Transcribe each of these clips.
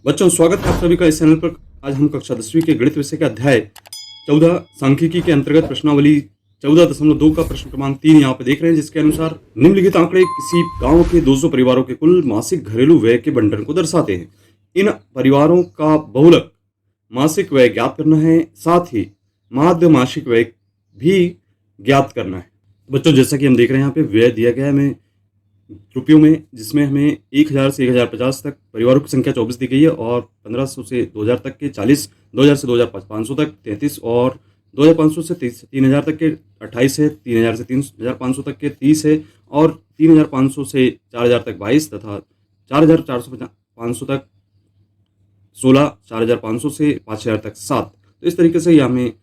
बच्चों, स्वागत है आप सभी का इस चैनल पर। आज हम कक्षा 10वीं के गणित विषय के अध्याय 14 सांख्यिकी के अंतर्गत प्रश्नावली 14.2 का प्रश्न क्रमांक 3 यहाँ पे देख रहे हैं, जिसके अनुसार निम्नलिखित आंकड़े किसी गांव के 200 परिवारों के कुल मासिक घरेलू व्यय के बंटन को दर्शाते हैं। इन परिवारों का बहुलक मासिक व्यय ज्ञात करना है, साथ ही माध्य मासिक व्यय भी ज्ञात करना है। बच्चों, जैसा कि हम देख रहे हैं यहाँ पे व्यय दिया गया है हमें रुपयों में, जिसमें हमें 1000 से 1050 तक परिवारों की संख्या 24 दी गई है, और 1500 से 2000 तक के 40, 2000 से 2500 तक 33, और 2500 से 3000 तक के 28 है, 3000 से 3500 तक के 30 है, और 3500 से 4000 तक 22 तथा 4500 तक 16, 4500 से 5000 तक 7। तो इस तरीके से हमें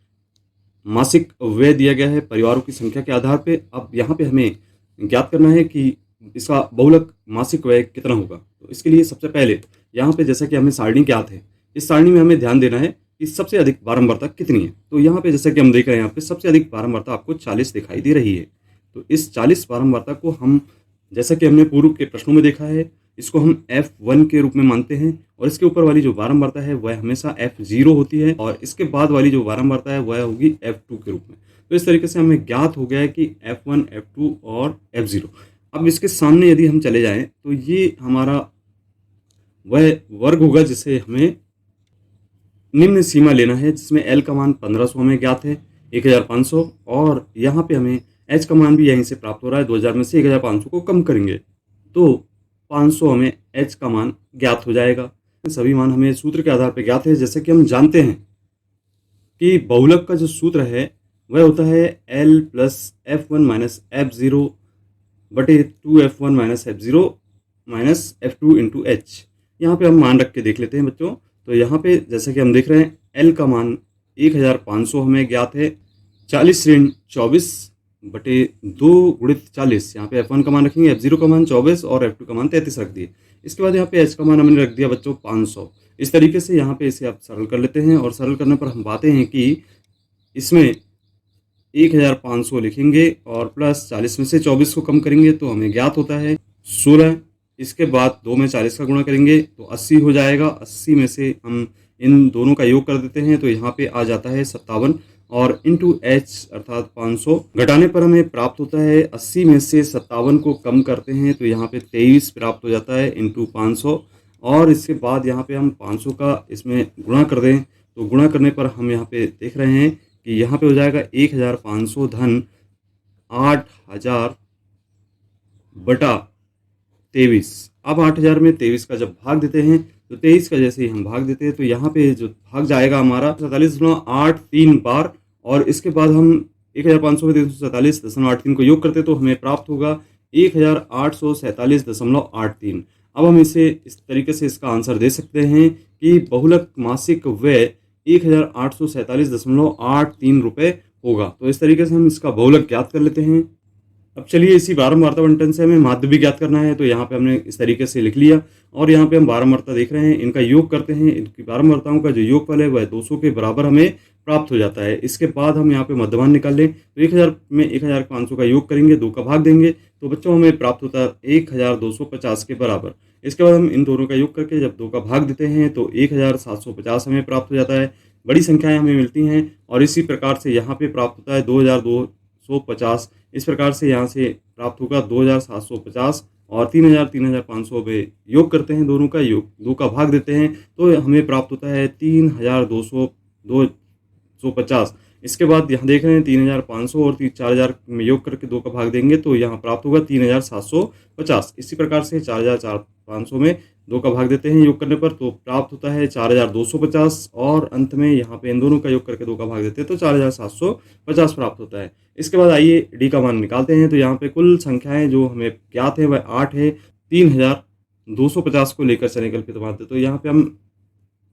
मासिक व्यय दिया गया है परिवारों की संख्या के आधार पे। अब यहाँ पे हमें ज्ञात करना है कि इसका बहुलक मासिक व्यय कितना होगा। तो इसके लिए सबसे पहले यहाँ पे जैसा कि हमें सारणी ज्ञात है, इस सारणी में हमें ध्यान देना है कि सबसे अधिक बारंबारता कितनी है। तो यहाँ पे जैसा कि हम देख रहे हैं, यहाँ पे सबसे अधिक बारंबारता आपको 40 दिखाई दे रही है। तो इस 40 बारंबारता को हम, जैसा कि हमने पूर्व के प्रश्नों में देखा है, इसको हम F1 के रूप में मानते हैं, और इसके ऊपर वाली जो बारंबारता है वह हमेशा F0 होती है, और इसके बाद वाली जो बारंबारता है वह होगी F2 के रूप में। तो इस तरीके से हमें ज्ञात हो गया है कि F1, F2 और F0। अब इसके सामने यदि हम चले जाएं तो ये हमारा वह वर्ग होगा जिसे हमें निम्न सीमा लेना है, जिसमें L का मान 1500 हमें ज्ञात है, 1500, और यहाँ पे हमें H का मान भी यहीं से प्राप्त हो रहा है। 2000 में से 1500 को कम करेंगे तो 500 हमें H का मान ज्ञात हो जाएगा। सभी मान हमें सूत्र के आधार पर ज्ञात है। जैसे कि हम जानते हैं कि बहुलक का जो सूत्र है वह होता है L plus F1 minus F0 बटे 2F1 minus F0 minus F2 into H। यहाँ पे हम मान रख के देख लेते हैं बच्चों। तो यहाँ पे जैसे कि हम देख रहे हैं L का मान 1500 हमें ज्ञात है, 40 ऋण 24 बटे 2 गुणित 40। यहाँ पे F1 का मान रखेंगे, F0 का मान 24 और F2 का मान 33 रख दिए। इसके बाद यहाँ पे H का मान हमने रख दिया बच्चों 500। इस तरीके से यहाँ पे इसे आप सरल कर लेते हैं, और सरल करने पर हम पाते हैं कि इसमें 1500 लिखेंगे और प्लस 40 में से 24 को कम करेंगे तो हमें ज्ञात होता है 16। इसके बाद 2 में 40 का गुणा करेंगे तो 80 हो जाएगा। 80 में से हम इन दोनों का योग कर देते हैं तो यहाँ पे आ जाता है 57, और इंटू H अर्थात 500 घटाने पर हमें प्राप्त होता है 80 में से 57 को कम करते हैं तो यहाँ पे 23 प्राप्त हो जाता है इंटू 500। और इसके बाद यहाँ पे हम 500 का इसमें गुणा कर दें तो गुणा करने पर हम यहाँ पे देख रहे हैं कि यहाँ पे हो जाएगा 1500 धन 8000 बटा 23। अब 8000 में 23 का जब भाग देते हैं तो 23 का जैसे ही हम भाग देते हैं तो यहाँ पे जो भाग जाएगा हमारा 47.83 बार, और इसके बाद हम 1500 में 347.83 को योग करते तो हमें प्राप्त होगा 1847.83। अब हम इसे इस तरीके से इसका आंसर दे सकते हैं कि बहुलक मासिक व्यय 1847.83 रुपये होगा। तो इस तरीके से हम इसका बहुलक ज्ञात कर लेते हैं। अब चलिए इसी बारंबारता बंटन से हमें माध्य भी ज्ञात करना है। तो यहाँ पे हमने इस तरीके से लिख लिया, और यहाँ पे हम बारंबारता देख रहे हैं, इनका योग करते हैं। इनकी बारंबारताओं का जो योगफल है वह 200 के बराबर हमें प्राप्त हो जाता है। इसके बाद हम यहाँ पे मध्यमान निकाल लें तो 1000 में 1500 का योग करेंगे, 2 का भाग देंगे तो बच्चों हमें प्राप्त होता है 1250 के बराबर। इसके बाद हम इन दोनों का योग करके जब 2 का भाग देते हैं तो 1750 हमें प्राप्त हो जाता है। बड़ी संख्याएं हमें मिलती हैं, और इसी प्रकार से यहाँ पे प्राप्त होता है 2250। इस प्रकार से यहाँ से प्राप्त होगा 2750, और 3500 में योग करते हैं, दोनों का योग 2 का भाग देते हैं तो हमें प्राप्त होता है 3250। इसके बाद यहाँ देख रहे हैं 3500 और 4000 में योग करके 2 का भाग देंगे तो यहाँ प्राप्त होगा 3750। इसी प्रकार से 4500 में 2 का भाग देते हैं योग करने पर तो प्राप्त होता है 4250, और अंत में यहाँ पे इन दोनों का योग करके 2 का भाग देते हैं तो 4750 प्राप्त होता है। इसके बाद आइए डी का मान निकालते हैं। तो यहाँ पे कुल संख्याएं जो हमें ज्ञात है वह 8 है। 3250 को लेकर चले कल्पित माध्य, तो यहाँ पे हम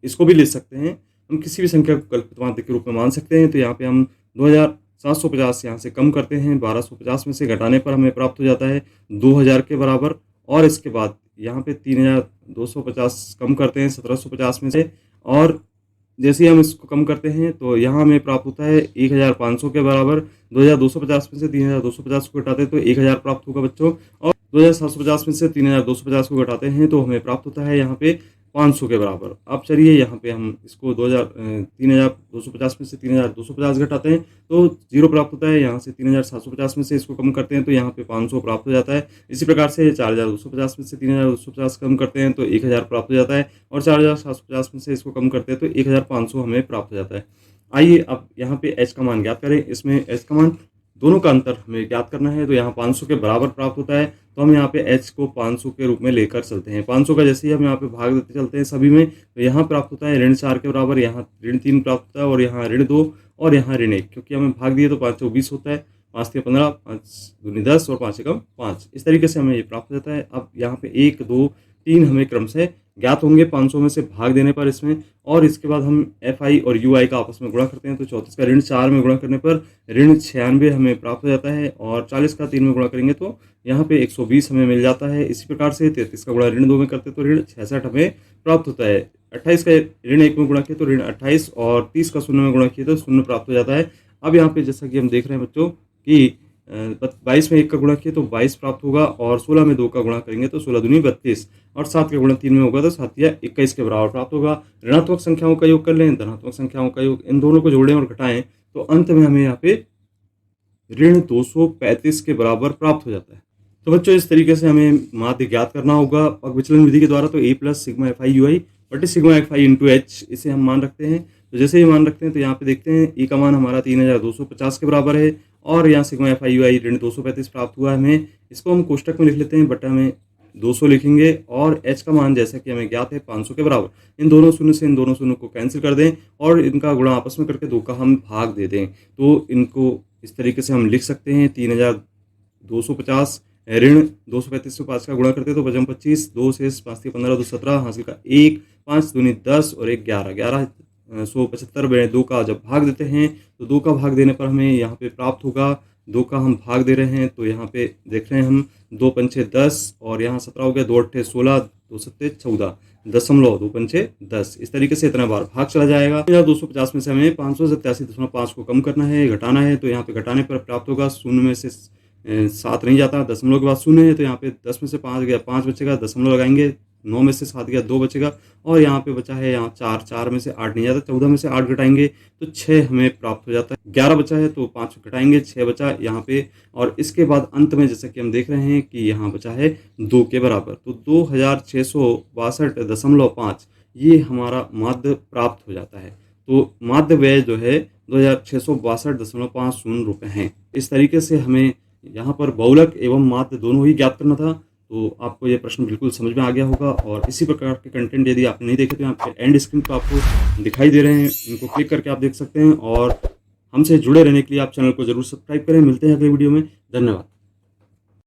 इसको भी ले सकते हैं, हम किसी भी संख्या को कल्पित माध्य के रूप में मान सकते हैं। तो यहाँ पे हम 2750 यहाँ से कम करते हैं, 1250 में से घटाने पर हमें प्राप्त हो जाता है 2000 के बराबर। और इसके बाद यहाँ पे 3250 कम करते हैं 1750 में से, और जैसे ही हम इसको कम करते हैं तो यहाँ हमें प्राप्त होता है 1500 के बराबर। 2250 में से 3250 को घटाते हैं तो 1000 प्राप्त होगा बच्चों, और 2750 में से 3250 को घटाते हैं तो हमें प्राप्त होता है यहाँ पे 500 के बराबर। अब चलिए यहाँ पे हम इसको 3250 में से 3250 घटाते हैं तो 0 प्राप्त होता है। यहाँ से 3750 में से इसको कम करते हैं तो यहाँ पे 500 प्राप्त हो जाता है। इसी प्रकार से 4250 में से 3250 कम करते हैं तो 1000 प्राप्त हो जाता है, और 4750 में से इसको कम करते हैं तो 1500 हमें प्राप्त हो जाता है। आइए अब यहाँ पे h का मान ज्ञात करें। इसमें h का मान, दोनों का अंतर हमें ज्ञात करना है, तो यहाँ 500 के बराबर प्राप्त होता है, तो हम यहाँ पे h को 500 के रूप में लेकर चलते हैं। 500 का जैसे ही हम यहाँ पे भाग देते चलते हैं सभी में, तो यहाँ प्राप्त होता है ऋण 4 के बराबर, यहाँ ऋण 3 प्राप्त होता है, और यहाँ ऋण 2 और यहाँ ऋण 1, क्योंकि हमें भाग दिए तो 5 चौक 20 होता है, 5 के 15, 5 दूनी 10 और 5 एकम 5। इस तरीके से हमें ये प्राप्त हो जाता है। अब यहाँ पे 1, 2, 3 हमें क्रम से ज्ञात होंगे 500 में से भाग देने पर इसमें, और इसके बाद हम FI और UI का आपस में गुणा करते हैं, तो 34 का ऋण 4 में गुणा करने पर ऋण 96 हमें प्राप्त हो जाता है, और 40 का 3 में गुणा करेंगे तो यहाँ पे 120 हमें मिल जाता है। इसी प्रकार से 33 का गुणा ऋण 2 में करते तो ऋण 66 हमें प्राप्त होता है। 28 का ऋण 1 में गुणा किया तो ऋण 28, और 30 का 0 में गुणा किया तो 0 प्राप्त हो जाता है। अब यहाँ पे जैसा कि हम देख रहे हैं बच्चों कि 22 में 1 का गुणा किया तो 22 प्राप्त होगा, और 16 में 2 का गुणा करेंगे तो 16 दूनी 32, और 7 का गुणा 3 में होगा तो 7 या 21 के बराबर प्राप्त होगा। ऋणात्मक संख्याओं का योग कर लें, धनात्मक संख्याओं का योग, इन दोनों को जोड़ें और घटाएं तो अंत में हमें यहाँ पे ऋण 235 के बराबर प्राप्त हो जाता है। तो बच्चों इस तरीके से हमें माध्य ज्ञात करना होगा पग विचलन विधि के द्वारा। तो A plus sigma FI UI बटे सिग्मा FI इंटू H, इसे हम मान रखते हैं। तो जैसे ही मान रखते हैं तो यहाँ पे देखते हैं E का मान हमारा 3250 के बराबर है, और यहाँ सिग्मा FI UI ऋण 235 प्राप्त हुआ है हमें। इसको हम कोष्टक में लिख लेते हैं, बटा में 200 लिखेंगे, और H का मान जैसा कि हमें ज्ञात है 500 के बराबर। इन दोनों शून्य से इन दोनों शून्य को कैंसिल कर दें, और इनका गुणा आपस में करके 2 का हम भाग दे दें। तो इनको इस तरीके से हम लिख सकते हैं 3250 ऋण 235 से 5 का गुणा करते तो बचम 25, 2 से 5 के 15, 2 17, हासिल का 1, 5 दूनी 10 और 1 11, 1175 में 2 का जब भाग देते हैं तो 2 का भाग देने पर हमें यहाँ पे प्राप्त होगा, 2 का हम भाग दे रहे हैं तो यहाँ पे देख रहे हैं हम 2 पंचे 10, और यहाँ 17 हो गया, 2 अट्ठे 16, 2 सत्ते 14, 2 पंचे 10। इस तरीके से इतना बार भाग चला जाएगा। 250 में से हमें 587.5 को कम करना है, घटाना है, तो यहाँ पे घटाने पर प्राप्त होगा 0 में से 7 नहीं जाता, दशमलव के बाद 0 है, तो यहाँ पे 10 में से 5 गया 5 बचेगा, दशमलव लगाएंगे, 9 में से 7 गया 2 बचेगा, और यहाँ पे बचा है यहाँ 4 में से 8 नहीं जाता, 14 में से 8 घटाएंगे तो 6 हमें प्राप्त हो जाता है। 11 बचा है तो 5 घटाएंगे, 6 बचा यहाँ पे, और इसके बाद अंत में जैसा कि हम देख रहे हैं कि यहाँ बचा है 2 के बराबर, तो 2662.5 ये हमारा माध्य प्राप्त हो जाता है। तो माध्य व्यय जो है 2662.50 रुपये हैं। इस तरीके से हमें यहाँ पर बहुलक एवं माध्य दोनों ही ज्ञात करना था। तो आपको ये प्रश्न बिल्कुल समझ में आ गया होगा, और इसी प्रकार के कंटेंट यदि आपने नहीं देखे तो यहाँ पे एंड स्क्रीन पर आपको दिखाई दे रहे हैं, इनको क्लिक करके आप देख सकते हैं। और हमसे जुड़े रहने के लिए आप चैनल को जरूर सब्सक्राइब करें। मिलते हैं अगले वीडियो में, धन्यवाद।